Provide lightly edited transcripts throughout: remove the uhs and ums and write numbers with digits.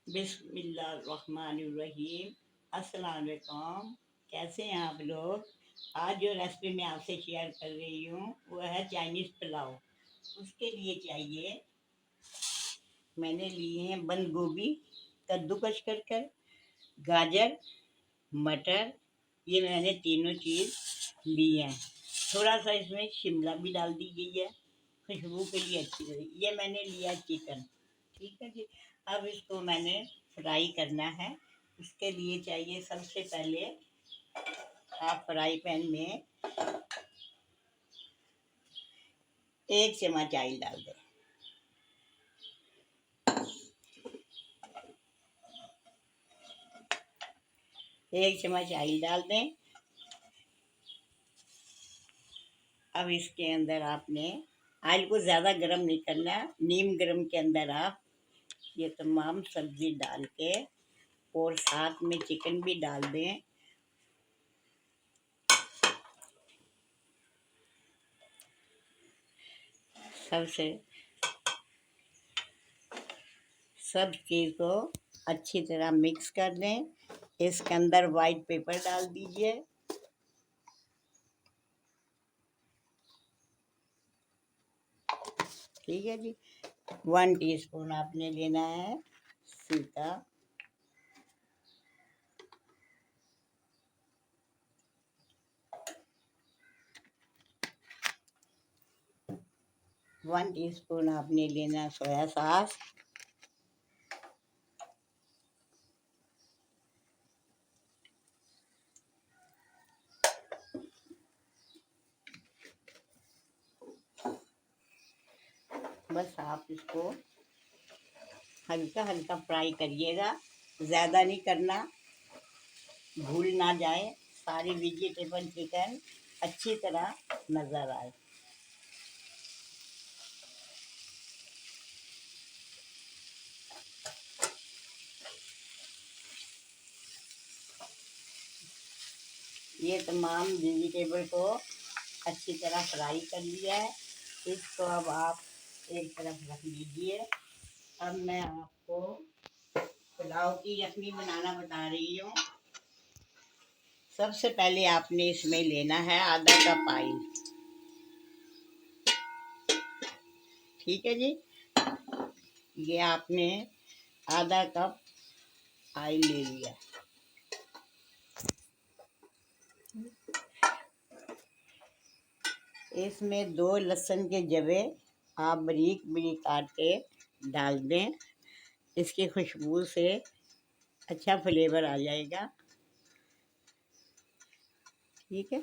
बिस्मिल्लाहिर्रहमानिर्रहीम। अस्सलाम वालेकुम। कैसे हैं आप लोग? आज जो रेसिपी मैं आपसे शेयर कर रही हूँ वो है चाइनीज़ पुलाव। उसके लिए चाहिए, मैंने लिए हैं बंद गोभी कद्दूकस कर कर, गाजर, मटर, ये मैंने तीनों चीज़ ली हैं। थोड़ा सा इसमें शिमला भी डाल दी गई है, खुशबू के लिए अच्छी लगेगी। ये मैंने लिया चिकन, ठीक है जी। अब इसको मैंने फ्राई करना है। उसके लिए चाहिए सबसे पहले आप फ्राई पैन में 1 चम्मच ऑयल डाल दें। 1 चम्मच ऑयल डाल दें। अब इसके अंदर आपने ऑयल को ज़्यादा गर्म नहीं करना, नीम गर्म के अंदर आप ये तमाम सब्ज़ी डाल के और साथ में चिकन भी डाल दें। सबसे सब चीज़ को अच्छी तरह मिक्स कर दें। इसके अंदर वाइट पेपर डाल दीजिए। ठीक है जी। 1 टीस्पून आपने लेना है सीता, 1 टीस्पून आपने लेना सोया सॉस, बस आप इसको हल्का हल्का फ्राई करिएगा, ज़्यादा नहीं करना, भूल ना जाए, सारी वेजिटेबल चिकन अच्छी तरह नज़र आए। ये तमाम वेजिटेबल को अच्छी तरह फ्राई कर लिया है। इसको अब आप एक तरफ रख लीजिए। अब मैं आपको पुलाव की यखनी बनाना बता रही हूँ। सबसे पहले आपने इसमें लेना है आधा कप ऑयल, ठीक है जी। ये आपने आधा कप ऑयल ले लिया। इसमें 2 लहसुन के जवे आप बारीक बारीक काट के डाल दें। इसकी खुशबू से अच्छा फ्लेवर आ जाएगा, ठीक है।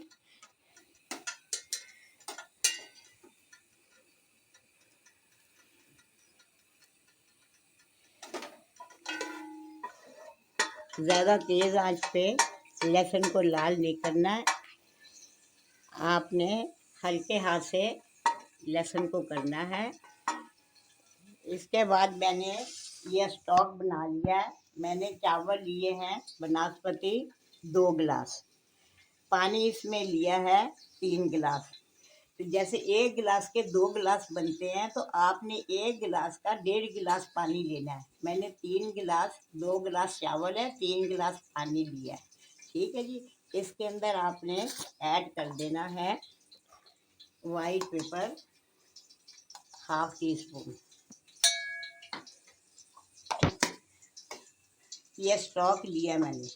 ज़्यादा तेज़ आंच पे लहसुन को लाल नहीं करना है, आपने हल्के हाथ से लहसुन को करना है। इसके बाद मैंने ये स्टॉक बना लिया है। मैंने चावल लिए हैं बासमती 2 गिलास, पानी इसमें लिया है 3 गिलास। तो जैसे 1 गिलास के 2 गिलास बनते हैं तो आपने 1 गिलास का 1.5 गिलास पानी लेना है। मैंने 3 गिलास, 2 गिलास चावल है, 3 गिलास पानी लिया है, ठीक है जी। इसके अंदर आपने ऐड कर देना है वाइट पेपर ½ टीस्पून। ये स्टॉक लिया मैंने,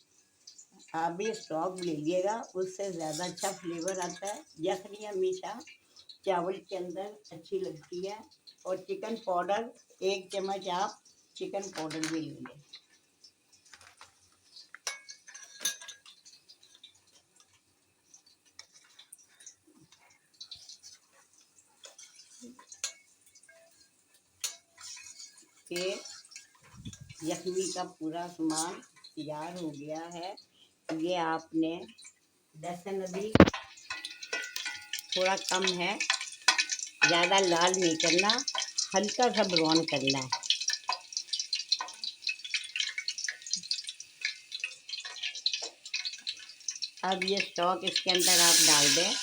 आप भी स्टॉक ले लीजिएगा, उससे ज़्यादा अच्छा फ्लेवर आता है। यखनी हमेशा चावल के अंदर अच्छी लगती है। और चिकन पाउडर 1 चम्मच आप चिकन पाउडर भी लेंगे। ये यखनी का पूरा सामान तैयार हो गया है। ये आपने लहसुन अभी थोड़ा कम है, ज़्यादा लाल नहीं करना, हल्का सा ब्राउन करना है। अब ये स्टॉक इसके अंदर आप डाल दें,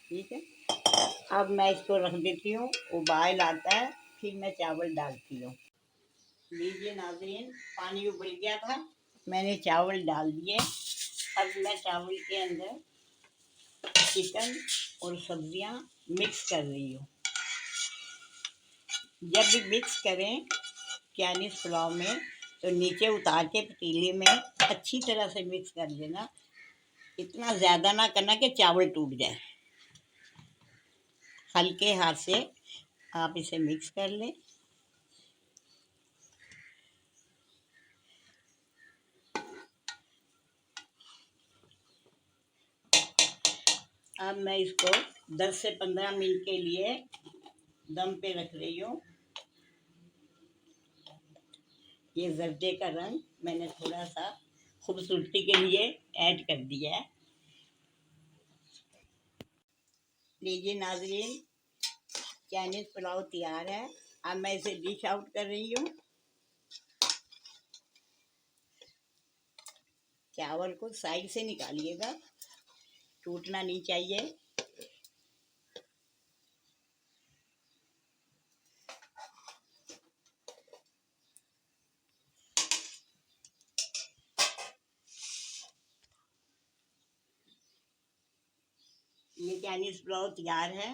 ठीक है। अब मैं इसको रख देती हूँ, उबाल आता है फिर मैं चावल डालती हूँ। लीजिए नाज़रीन, पानी उबल गया था, मैंने चावल डाल दिए। अब मैं चावल के अंदर चिकन और सब्जियां मिक्स कर रही हूँ। जब भी मिक्स करें चाइनीज़ पुलाव में तो नीचे उतार के पतीले में अच्छी तरह से मिक्स कर देना। इतना ज़्यादा ना करना कि चावल टूट जाए। हल्के हाथ से आप इसे मिक्स कर लें। अब मैं इसको 10 से 15 मिनट के लिए दम पे रख रही हूँ। ये जर्दे का रंग मैंने थोड़ा सा खूबसूरती के लिए ऐड कर दिया है। लीजिए नाज़रीन, चाइनीज़ पुलाव तैयार है। अब मैं इसे डिश आउट कर रही हूँ। चावल को साइड से निकालिएगा, टूटना नहीं चाहिए। ये चाइनीज़ पुलाव तैयार है।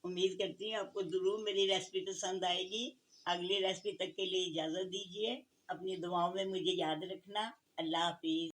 उम्मीद करती हूँ आपको ज़रूर मेरी रेसिपी पसंद आएगी। अगली रेसिपी तक के लिए इजाज़त दीजिए। अपनी दुआओं में मुझे याद रखना। अल्लाह हाफिज़।